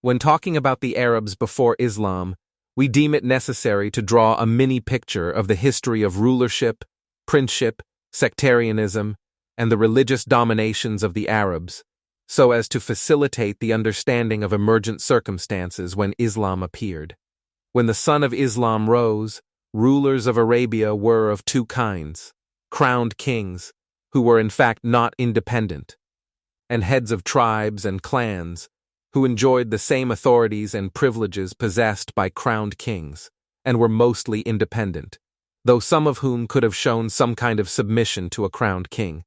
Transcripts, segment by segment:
When talking about the Arabs before Islam, we deem it necessary to draw a mini picture of the history of rulership, princeship, sectarianism, and the religious dominations of the Arabs, so as to facilitate the understanding of emergent circumstances when Islam appeared. When the sun of Islam rose, rulers of Arabia were of two kinds: crowned kings, who were in fact not independent, and heads of tribes and clans, who enjoyed the same authorities and privileges possessed by crowned kings, and were mostly independent, though some of whom could have shown some kind of submission to a crowned king.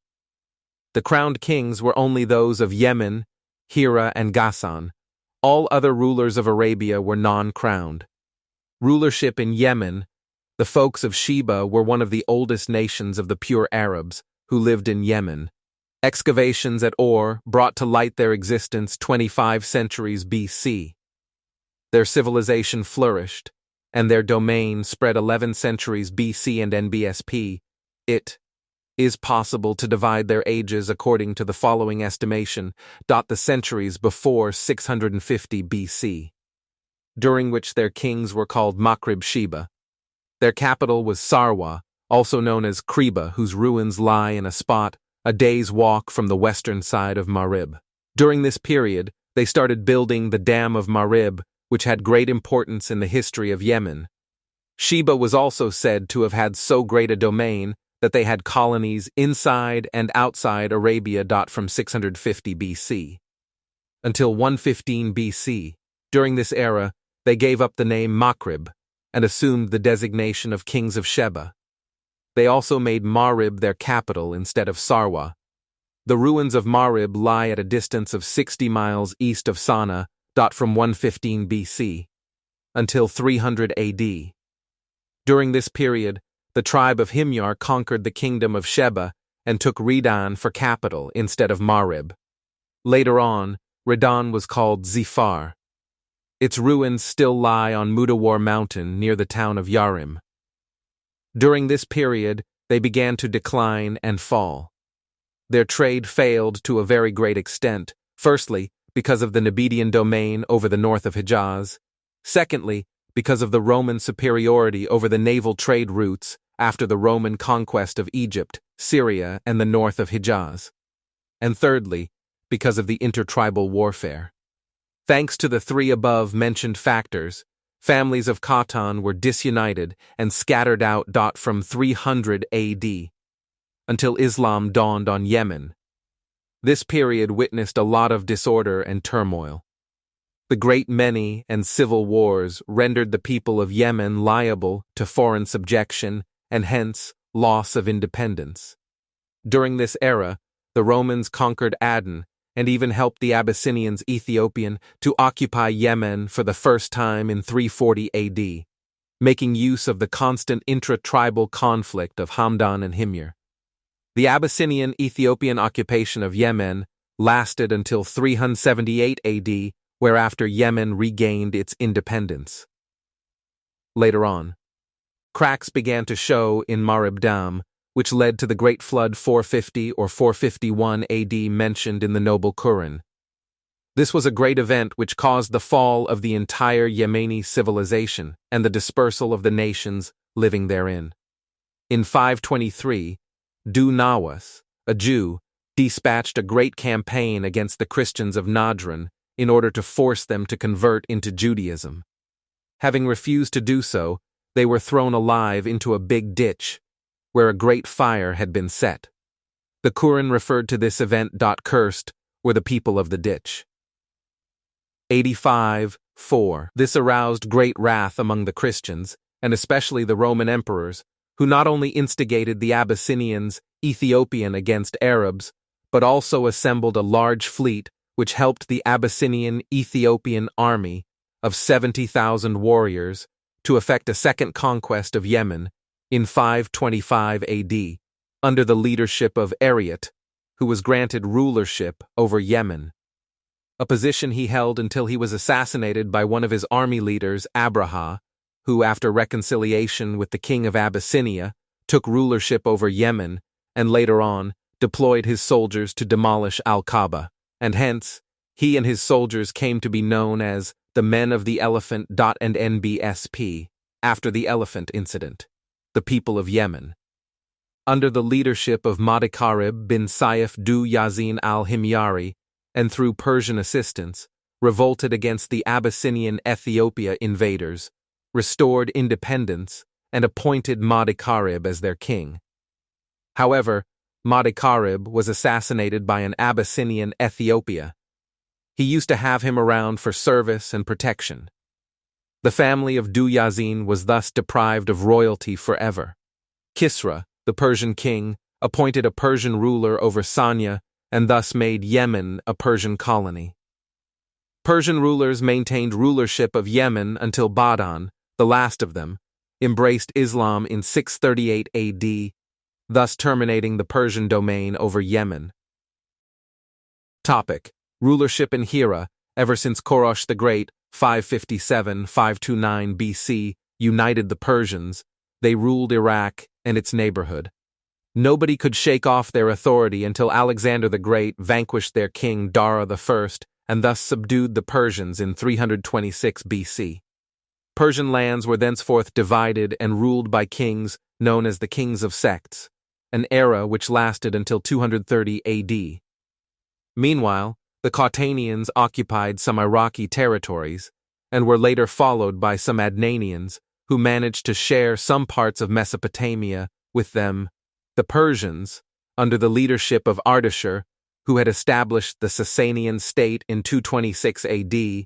The crowned kings were only those of Yemen, Hira, and Ghassan. All other rulers of Arabia were non-crowned. Rulership in Yemen, the folks of Sheba were one of the oldest nations of the pure Arabs who lived in Yemen. Excavations at Ur brought to light their existence 25 centuries BC. Their civilization flourished, and their domain spread 11 centuries BC and NBSP. It is possible to divide their ages according to the following estimation: the centuries before 650 BC, during which their kings were called Makrib Sheba. Their capital was Sarwa, also known as Kriba, whose ruins lie in a spot a day's walk from the western side of Marib. During this period, they started building the Dam of Marib, which had great importance in the history of Yemen. Sheba was also said to have had so great a domain that they had colonies inside and outside Arabia. From 650 BC until 115 BC. During this era, they gave up the name Makrib and assumed the designation of kings of Sheba. They also made Marib their capital instead of Sarwa. The ruins of Marib lie at a distance of 60 miles east of Sana'a. From 115 BC until 300 AD. During this period, the tribe of Himyar conquered the kingdom of Sheba and took Ridan for capital instead of Marib. Later on, Ridan was called Zifar. Its ruins still lie on Mudawar Mountain near the town of Yarim. During this period, they began to decline and fall. Their trade failed to a very great extent, firstly, because of the Nubidian domain over the north of Hijaz, secondly, because of the Roman superiority over the naval trade routes after the Roman conquest of Egypt, Syria, and the north of Hijaz, and thirdly, because of the intertribal warfare. Thanks to the three above-mentioned factors, families of Khatan were disunited and scattered out. From 300 AD until Islam dawned on Yemen. This period witnessed a lot of disorder and turmoil. The Great Many and civil wars rendered the people of Yemen liable to foreign subjection and hence loss of independence. During this era, the Romans conquered Aden and even helped the Abyssinians Ethiopian to occupy Yemen for the first time in 340 AD, making use of the constant intra-tribal conflict of Hamdan and Himyar. The Abyssinian-Ethiopian occupation of Yemen lasted until 378 AD, whereafter Yemen regained its independence. Later on, cracks began to show in Marib Dam, which led to the Great Flood 450 or 451 AD mentioned in the Noble Quran. This was a great event which caused the fall of the entire Yemeni civilization and the dispersal of the nations living therein. In 523, Du Nawas, a Jew, dispatched a great campaign against the Christians of Najran in order to force them to convert into Judaism. Having refused to do so, they were thrown alive into a big ditch, where a great fire had been set. The Quran referred to this event. Cursed were the people of the ditch. 85:4. This aroused great wrath among the Christians, and especially the Roman emperors, who not only instigated the Abyssinians Ethiopian against Arabs, but also assembled a large fleet which helped the Abyssinian Ethiopian army of 70,000 warriors to effect a second conquest of Yemen in 525 AD, under the leadership of Ariat, who was granted rulership over Yemen, a position he held until he was assassinated by one of his army leaders, Abraha, who, after reconciliation with the king of Abyssinia, took rulership over Yemen and later on deployed his soldiers to demolish Al-Kaaba, and hence He and his soldiers came to be known as the Men of the Elephant. And NBSP, after the elephant incident, the people of Yemen. Under the leadership of Madikarib bin Saif du Yazin al-Himyari, and through Persian assistance, revolted against the Abyssinian Ethiopia invaders, restored independence, and appointed Madikarib as their king. However, Madikarib was assassinated by an Abyssinian Ethiopia. He used to have him around for service and protection. The family of Du Yazin was thus deprived of royalty forever. Kisra, the Persian king, appointed a Persian ruler over Sanya and thus made Yemen a Persian colony. Persian rulers maintained rulership of Yemen until Badan, the last of them, embraced Islam in 638 AD, thus terminating the Persian domain over Yemen. Topic: Rulership in Hira. Ever since Korosh the Great, 557–529 BC, united the Persians, they ruled Iraq and its neighborhood. Nobody could shake off their authority until Alexander the Great vanquished their king Dara I and thus subdued the Persians in 326 BC. Persian lands were thenceforth divided and ruled by kings known as the kings of sects, an era which lasted until 230 AD. Meanwhile, the Coutanians occupied some Iraqi territories and were later followed by some Adnanians who managed to share some parts of Mesopotamia with them. The Persians, under the leadership of Ardashir, who had established the Sasanian state in 226 AD,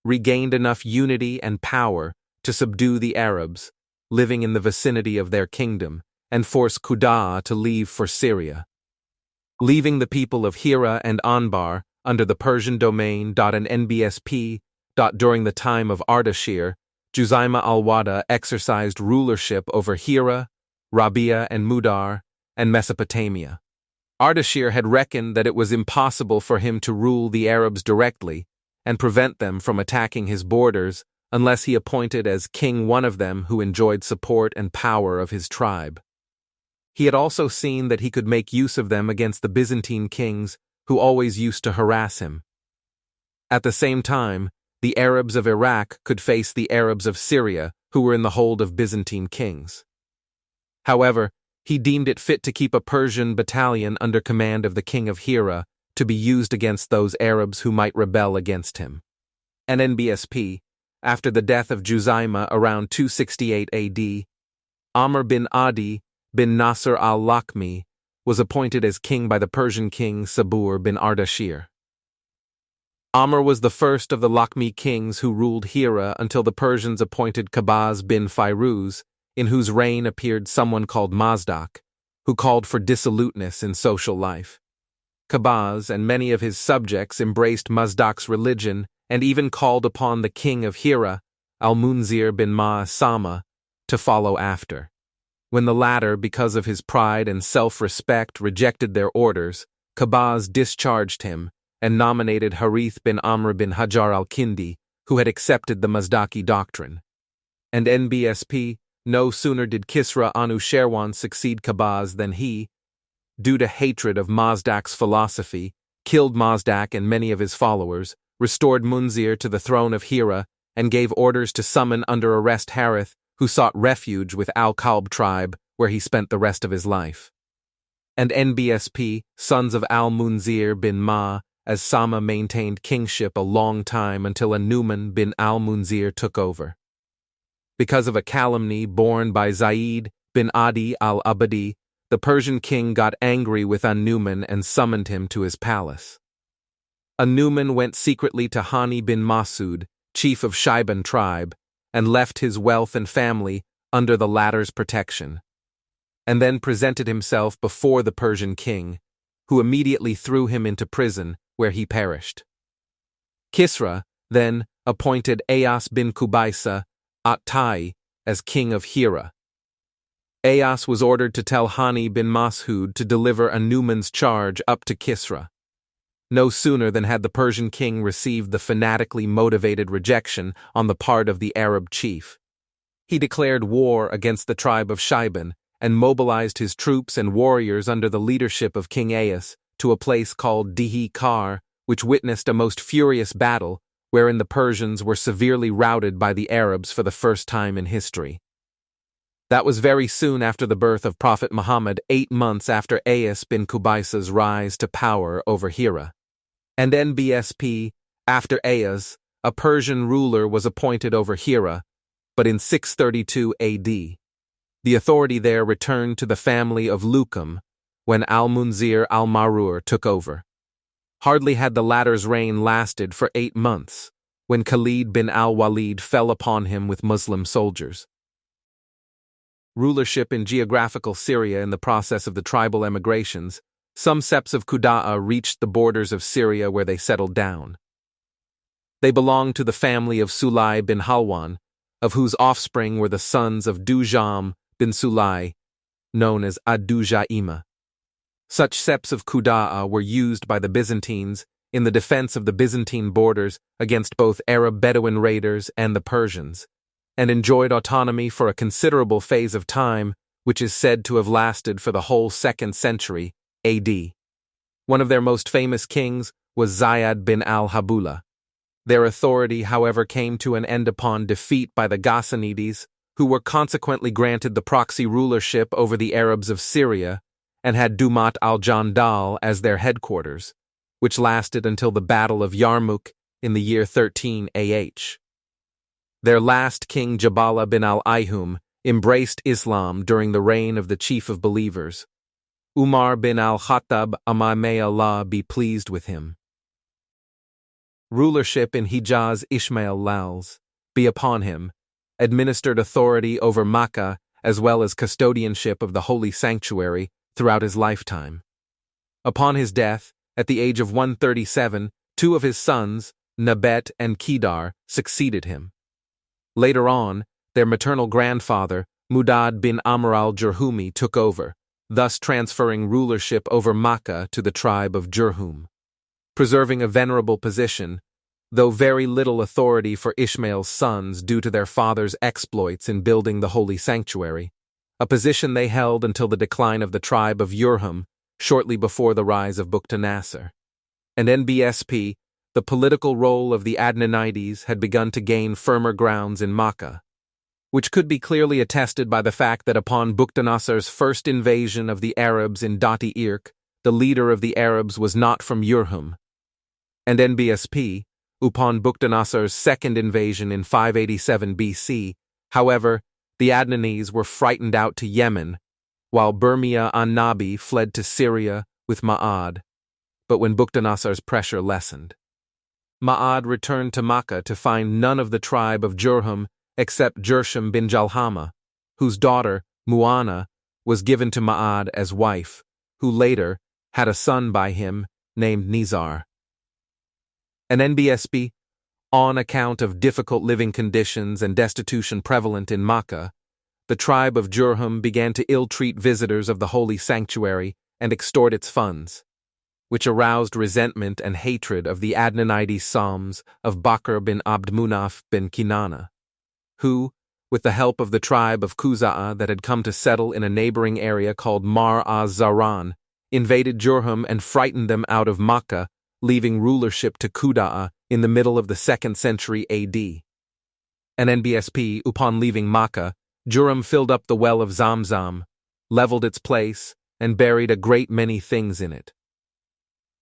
regained enough unity and power to subdue the Arabs, living in the vicinity of their kingdom, and force Qudaa to leave for Syria. Leaving the people of Hira and Anbar under the Persian domain. And NBSP. During the time of Ardashir, Juzaima al-Wada exercised rulership over Hira, Rabia and Mudar, and Mesopotamia. Ardashir had reckoned that it was impossible for him to rule the Arabs directly and prevent them from attacking his borders unless he appointed as king one of them who enjoyed support and power of his tribe. He had also seen that he could make use of them against the Byzantine kings who always used to harass him. At the same time, the Arabs of Iraq could face the Arabs of Syria who were in the hold of Byzantine kings. However, he deemed it fit to keep a Persian battalion under command of the king of Hira to be used against those Arabs who might rebel against him. And NBSP, after the death of Juzaima around 268 AD, Amr bin Adi bin Nasr al-Lakhmi was appointed as king by the Persian king Sabur bin Ardashir. Amr was the first of the Lakhmi kings who ruled Hira until the Persians appointed Qabaz bin Fairuz, in whose reign appeared someone called Mazdak, who called for dissoluteness in social life. Qabaz and many of his subjects embraced Mazdak's religion and even called upon the king of Hira, Al-Munzir bin Ma'asama, to follow after. When the latter, because of his pride and self-respect, rejected their orders, Qabaz discharged him and nominated Harith bin Amr bin Hajar al-Kindi, who had accepted the Mazdaki doctrine. And NBSP, no sooner did Kisra Anusherwan succeed Qabaz than he, due to hatred of Mazdak's philosophy, killed Mazdak and many of his followers, restored Munzir to the throne of Hira, and gave orders to summon under arrest Harith, who sought refuge with Al-Kalb tribe, where he spent the rest of his life. And NBSP, sons of Al-Munzir bin Ma, as Sama maintained kingship a long time until An-Numan bin Al-Munzir took over. Because of a calumny borne by Zaid bin Adi al-Abadi, the Persian king got angry with An-Numan and summoned him to his palace. An-Numan went secretly to Hani bin Masud, chief of Shaiban tribe, and left his wealth and family under the latter's protection, and then presented himself before the Persian king, who immediately threw him into prison, where he perished. Kisra then appointed Ayas bin Kubaysa at-Tai as king of Hira. Ayas was ordered to tell Hani bin Masud to deliver An-Numan's charge up to Kisra. No sooner than had the Persian king received the fanatically motivated rejection on the part of the Arab chief. He declared war against the tribe of Shaiban and mobilized his troops and warriors under the leadership of King Ayas to a place called Dihi Kar, which witnessed a most furious battle wherein the Persians were severely routed by the Arabs for the first time in history. That was very soon after the birth of Prophet Muhammad, 8 months after Ayas bin Qubaysa's rise to power over Hira. And NBSP, after Ayas, a Persian ruler was appointed over Hira, but in 632 AD. The authority there returned to the family of Lukum when Al-Munzir al-Marur took over. Hardly had the latter's reign lasted for 8 months, when Khalid bin al-Walid fell upon him with Muslim soldiers. Rulership in geographical Syria. In the process of the tribal emigrations, some septs of Qudaa reached the borders of Syria where they settled down. They belonged to the family of Sulay bin Halwan, of whose offspring were the sons of Dujam bin Sulay, known as Ad-Dujaima. Such septs of Qudaa were used by the Byzantines in the defense of the Byzantine borders against both Arab Bedouin raiders and the Persians, and enjoyed autonomy for a considerable phase of time, which is said to have lasted for the whole 2nd century AD. One of their most famous kings was Zayed bin al-Habula. Their authority, however, came to an end upon defeat by the Ghassanides, who were consequently granted the proxy rulership over the Arabs of Syria and had Dumat al-Jandal as their headquarters, which lasted until the Battle of Yarmouk in the year 13 AH. Their last king, Jabala bin al-Ayhum, embraced Islam during the reign of the chief of believers, Umar bin al-Khattab, may Allah be pleased with him. Rulership in Hijaz. Ismail Lals, be upon him, administered authority over Makkah as well as custodianship of the holy sanctuary throughout his lifetime. Upon his death, at the age of 137, 2 of his sons, Nabet and Kedar, succeeded him. Later on, their maternal grandfather, Mudad bin Amr al-Jurhumi, took over, thus transferring rulership over Makkah to the tribe of Jurhum. Preserving a venerable position, though very little authority for Ishmael's sons due to their father's exploits in building the holy sanctuary, a position they held until the decline of the tribe of Jurhum, shortly before the rise of Bukhtanasar. And NBSP, the political role of the Adnanides had begun to gain firmer grounds in Makkah, which could be clearly attested by the fact that upon Bukhtanasar's first invasion of the Arabs in Dati Irq, the leader of the Arabs was not from Jurhum. And NBSP, upon Bukhtanasar's second invasion in 587 BC, however, the Adnanides were frightened out to Yemen, while Seerat-un-Nabi fled to Syria with Ma'ad. But when Bukhtanasar's pressure lessened, Ma'ad returned to Makkah to find none of the tribe of Jurhum except Jursham bin Jalhama, whose daughter, Mu'ana, was given to Ma'ad as wife, who later had a son by him named Nizar. And NBSP, on account of difficult living conditions and destitution prevalent in Makkah, the tribe of Jurhum began to ill-treat visitors of the holy sanctuary and extort its funds, which aroused resentment and hatred of the Adnanide Psalms of Bakr bin Abd Munaf bin Kinana, who, with the help of the tribe of Quza'a that had come to settle in a neighboring area called Mar az-Zaran, invaded Jurhum and frightened them out of Makkah, leaving rulership to Qudaa in the middle of the 2nd century AD. And NBSP, upon leaving Makkah, Jurhum filled up the well of Zamzam, leveled its place, and buried a great many things in it.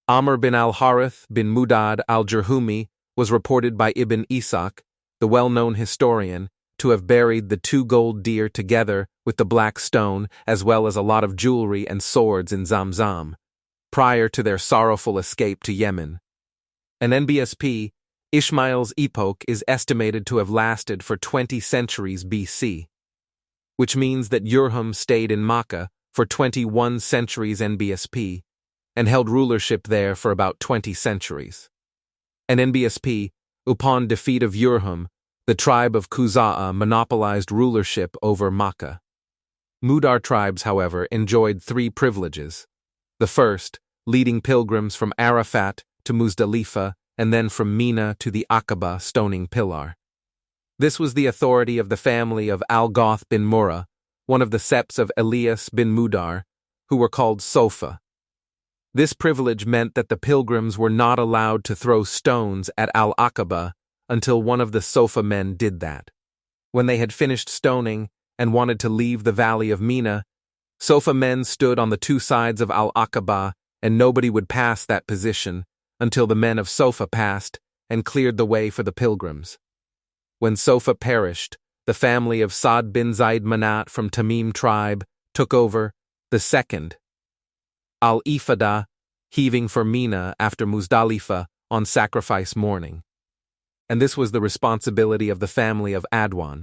Amr bin al-Harith bin Mudad al-Jurhumi was reported by Ibn Ishaq, the well-known historian, to have buried the 2 gold deer together with the black stone as well as a lot of jewelry and swords in Zamzam, prior to their sorrowful escape to Yemen. And NBSP, Ishmael's epoch is estimated to have lasted for 20 centuries BC, which means that Jurhum stayed in Makkah for 21 centuries NBSP and held rulership there for about 20 centuries. And NBSP, upon defeat of Jurhum, the tribe of Quza'a monopolized rulership over Makkah. Mudar tribes, however, enjoyed 3 privileges. The first, leading pilgrims from Arafat to Muzdalifah and then from Mina to the Aqaba stoning pillar. This was the authority of the family of Al-Goth bin Murrah, one of the septs of Elias bin Mudar, who were called Sofa. This privilege meant that the pilgrims were not allowed to throw stones at Al-Aqaba until one of the Sofa men did that. When they had finished stoning and wanted to leave the valley of Mina, Sofa men stood on the two sides of Al-Aqaba, and nobody would pass that position until the men of Sofa passed and cleared the way for the pilgrims. When Sofa perished, the family of Sa'd bin Zayd Manat from Tamim tribe took over the second Al-Ifadah, heaving for Mina after Muzdalifah on sacrifice morning. And this was the responsibility of the family of Adwan.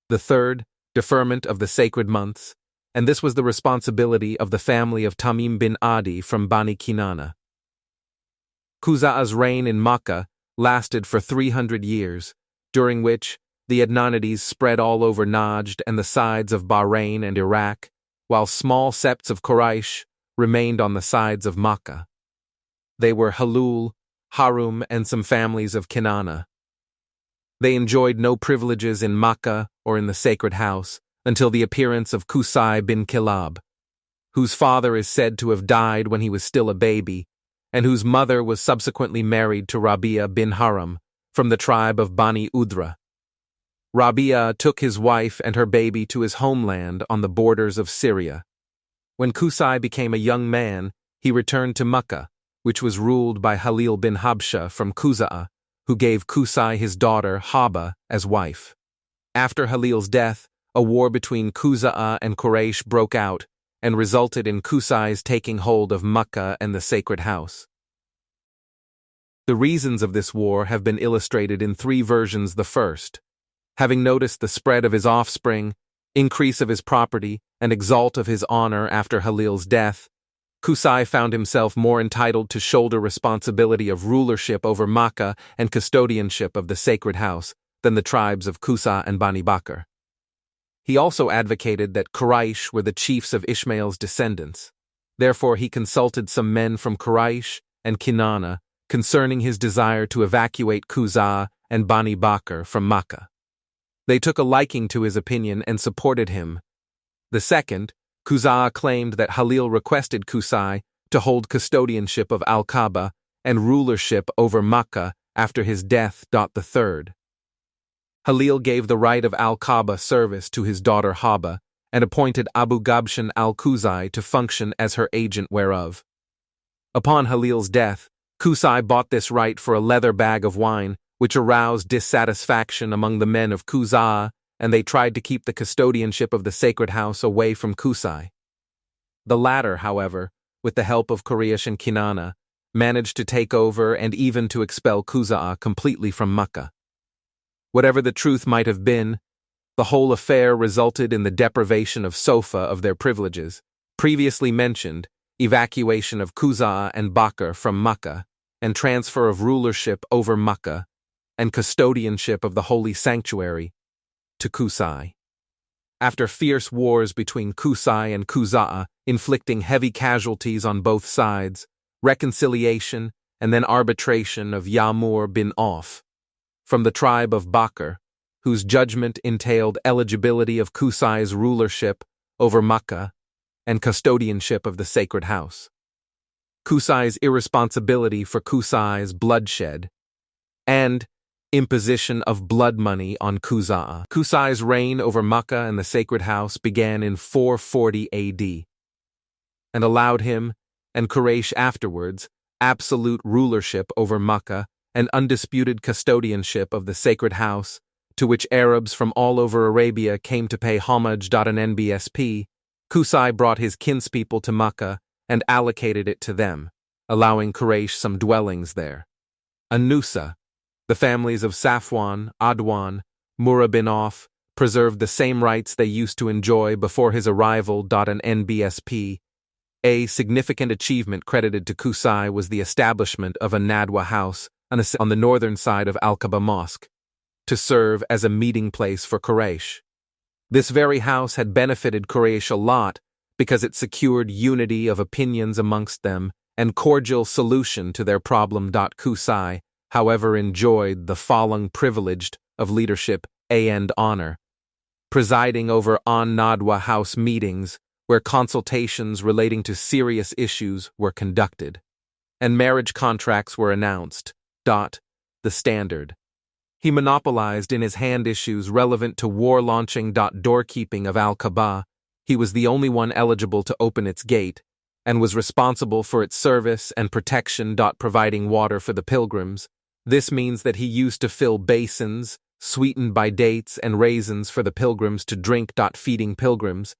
The third, deferment of the sacred months, and this was the responsibility of the family of Tamim bin Adi from Bani Kinana. Khuza'a's reign in Makkah lasted for 300 years, during which the Adnanides spread all over Najd and the sides of Bahrain and Iraq, while small septs of Quraysh remained on the sides of Makkah. They were Halul, Harum, and some families of Kinana. They enjoyed no privileges in Makkah or in the sacred house until the appearance of Qusay bin Kilab, whose father is said to have died when he was still a baby, and whose mother was subsequently married to Rabia bin Haram from the tribe of Bani Udra. Rabia took his wife and her baby to his homeland on the borders of Syria. When Qusay became a young man, he returned to Makkah, which was ruled by Halil bin Habsha from Khuza'a, who gave Qusay his daughter Haba as wife. After Halil's death, a war between Khuza'a and Quraysh broke out and resulted in Qusay's taking hold of Makkah and the sacred house. The reasons of this war have been illustrated in three versions. The first, having noticed the spread of his offspring, increase of his property, and exalt of his honor after Halil's death, Qusay found himself more entitled to shoulder responsibility of rulership over Makkah and custodianship of the sacred house than the tribes of Qusa and Bani Bakr. He also advocated that Quraysh were the chiefs of Ishmael's descendants. Therefore, he consulted some men from Quraysh and Kinana concerning his desire to evacuate Qusa and Bani Bakr from Makkah. They took a liking to his opinion and supported him. The second, Qusa claimed that Halil requested Qusay to hold custodianship of Al-Kaaba and rulership over Makkah after his death. The third, Halil gave the right of Al-Kaaba service to his daughter Haba and appointed Abu Gabshan al-Qusay to function as her agent whereof. Upon Halil's death, Qusay bought this right for a leather bag of wine, which aroused dissatisfaction among the men of Qusa, and they tried to keep the custodianship of the sacred house away from Qusay. The latter, however, with the help of Quraysh and Kinana, managed to take over and even to expel Qusa completely from Makkah. Whatever the truth might have been, the whole affair resulted in the deprivation of Sofa of their privileges, previously mentioned, evacuation of Qusa and Bakr from Makkah, and transfer of rulership over Makkah, and custodianship of the holy sanctuary to Qusay. After fierce wars between Qusay and Qusa, inflicting heavy casualties on both sides, reconciliation and then arbitration of Ya'mur bin Auf, from the tribe of Bakr, whose judgment entailed eligibility of Qusay's rulership over Makkah and custodianship of the sacred house. Qusay's irresponsibility for Qusay's bloodshed, and imposition of blood money on Qusa. Qusay's reign over Makkah and the sacred house began in 440 AD, and allowed him, and Quraysh afterwards, absolute rulership over Makkah and undisputed custodianship of the sacred house, to which Arabs from all over Arabia came to pay homage. An NBSP, Qusay brought his kinspeople to Makkah and allocated it to them, allowing Quraysh some dwellings there. Anusa, the families of Safwan, Adwan, Murrah bin Auf, preserved the same rights they used to enjoy before his arrival. An NBSP, a significant achievement credited to Qusay was the establishment of a Nadwa house on the northern side of Al-Kaaba Mosque, to serve as a meeting place for Quraysh. This very house had benefited Quraysh a lot because it secured unity of opinions amongst them and cordial solution to their problem. Qusay, however, enjoyed the following privileged of leadership and honor, presiding over on Nadwa house meetings where consultations relating to serious issues were conducted, and marriage contracts were announced. The standard. He monopolized in his hand issues relevant to war launching. Doorkeeping of Al-Kaaba. He was the only one eligible to open its gate, and was responsible for its service and protection. Providing water for the pilgrims. This means that he used to fill basins, sweetened by dates and raisins for the pilgrims to drink. Feeding pilgrims.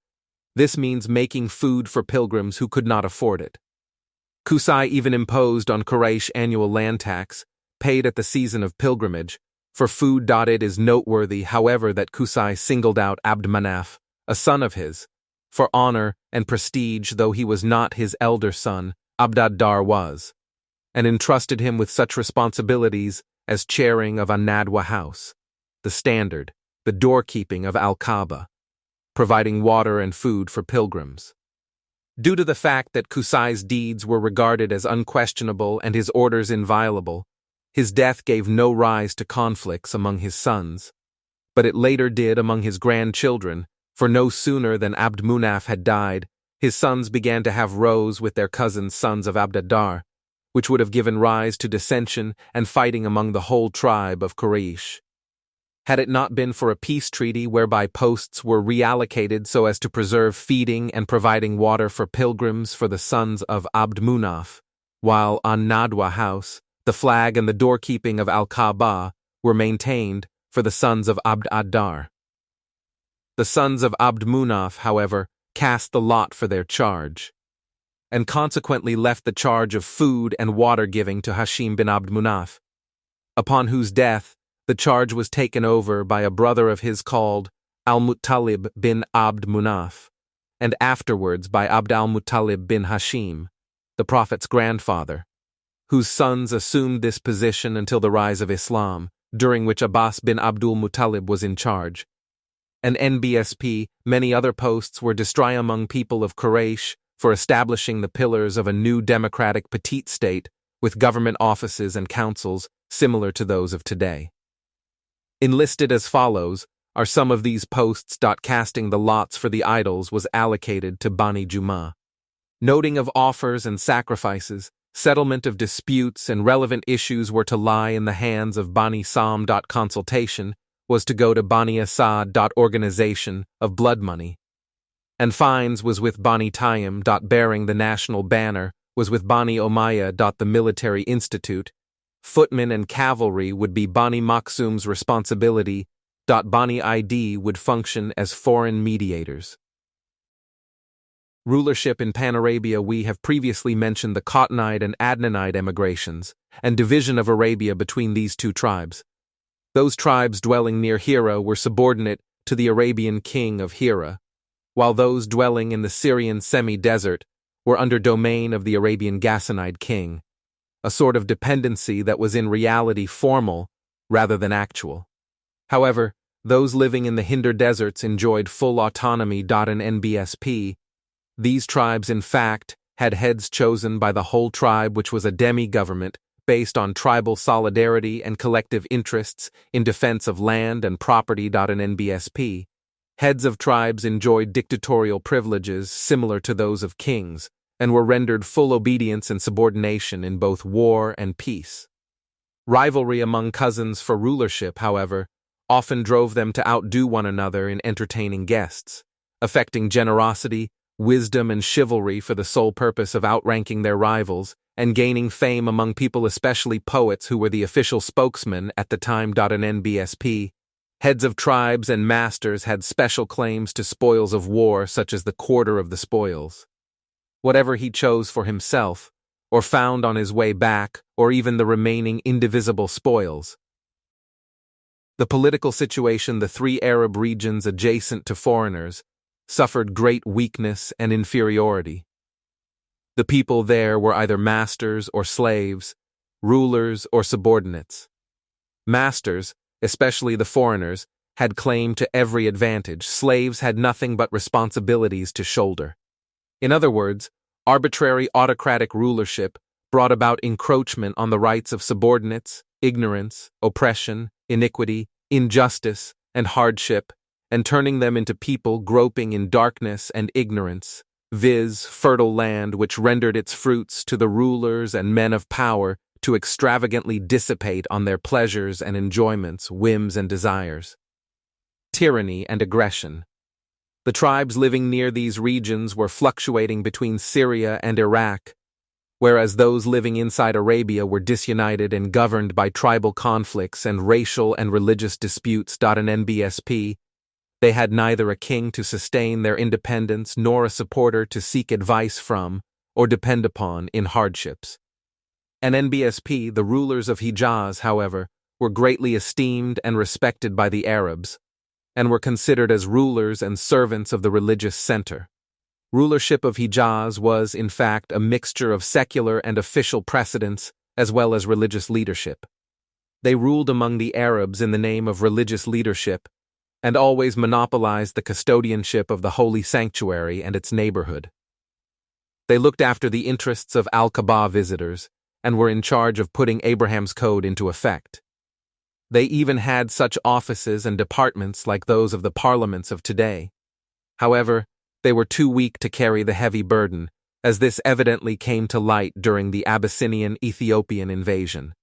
This means making food for pilgrims who could not afford it. Qusay even imposed on Quraysh annual land tax, paid at the season of pilgrimage, for food. It is noteworthy, however, that Qusay singled out Abd Manaf, a son of his, for honor and prestige, though he was not his elder son, Abd ad-Dar was, and entrusted him with such responsibilities as chairing of An-Nadwa house, the standard, the doorkeeping of Al-Kaaba, providing water and food for pilgrims. Due to the fact that Qusay's deeds were regarded as unquestionable and his orders inviolable, his death gave no rise to conflicts among his sons, but it later did among his grandchildren, for no sooner than Abd Munaf had died, his sons began to have rows with their cousins, sons of Abd ad-Dar, which would have given rise to dissension and fighting among the whole tribe of Quraysh. Had it not been for a peace treaty whereby posts were reallocated so as to preserve feeding and providing water for pilgrims for the sons of Abd Munaf, while An-Nadwa house, the flag and the doorkeeping of Al-Kaaba were maintained for the sons of Abd ad-Dar. The sons of Abd Munaf, however, cast the lot for their charge, and consequently left the charge of food and water giving to Hashim bin Abd Munaf, upon whose death the charge was taken over by a brother of his called Al-Muttalib bin Abd Munaf, and afterwards by Abd al-Muttalib bin Hashim, the Prophet's grandfather, whose sons assumed this position until the rise of Islam, during which Abbas bin Abdul Muttalib was in charge. And NBSP, many other posts were destroyed among people of Quraysh for establishing the pillars of a new democratic petite state with government offices and councils similar to those of today. Enlisted as follows are some of these posts. Casting the lots for the idols was allocated to Bani Juma. Noting of offers and sacrifices, settlement of disputes and relevant issues were to lie in the hands of Bani Sam. Consultation was to go to Bani Asad. Organization of blood money. And fines was with Bani Tayyim. Bearing the national banner was with Bani Umayyah. The military institute, footmen and cavalry would be Bani Maksum's responsibility. Bani ID would function as foreign mediators. Rulership in Pan-Arabia. We have previously mentioned the Cottonide and Adnanide emigrations, and division of Arabia between these two tribes. Those tribes dwelling near Hira were subordinate to the Arabian king of Hira, while those dwelling in the Syrian semi-desert were under domain of the Arabian Ghassanide king, a sort of dependency that was in reality formal rather than actual. However, those living in the Hindar deserts enjoyed full autonomy. In NBSP, these tribes in fact had heads chosen by the whole tribe, which was a demi-government based on tribal solidarity and collective interests in defense of land and property. In NBSP, heads of tribes enjoyed dictatorial privileges similar to those of kings, and were rendered full obedience and subordination in both war and peace. Rivalry among cousins for rulership, however, often drove them to outdo one another in entertaining guests, affecting generosity, wisdom, and chivalry for the sole purpose of outranking their rivals and gaining fame among people, especially poets who were the official spokesmen at the time. In NBSP, heads of tribes and masters had special claims to spoils of war, such as the quarter of the spoils, whatever he chose for himself, or found on his way back, or even the remaining indivisible spoils. The political situation, the three Arab regions adjacent to foreigners, suffered great weakness and inferiority. The people there were either masters or slaves, rulers or subordinates. Masters, especially the foreigners, had claim to every advantage. Slaves had nothing but responsibilities to shoulder. In other words, arbitrary autocratic rulership brought about encroachment on the rights of subordinates, ignorance, oppression, iniquity, injustice, and hardship, and turning them into people groping in darkness and ignorance, viz., fertile land which rendered its fruits to the rulers and men of power to extravagantly dissipate on their pleasures and enjoyments, whims and desires. Tyranny and aggression. The tribes living near these regions were fluctuating between Syria and Iraq, whereas those living inside Arabia were disunited and governed by tribal conflicts and racial and religious disputes. In NBSP, they had neither a king to sustain their independence nor a supporter to seek advice from or depend upon in hardships. In NBSP, the rulers of Hijaz, however, were greatly esteemed and respected by the Arabs, and were considered as rulers and servants of the religious center. Rulership of Hijaz was, in fact, a mixture of secular and official precedents as well as religious leadership. They ruled among the Arabs in the name of religious leadership and always monopolized the custodianship of the holy sanctuary and its neighborhood. They looked after the interests of Al-Kaaba visitors and were in charge of putting Abraham's code into effect. They even had such offices and departments like those of the parliaments of today. However, they were too weak to carry the heavy burden, as this evidently came to light during the Abyssinian-Ethiopian invasion.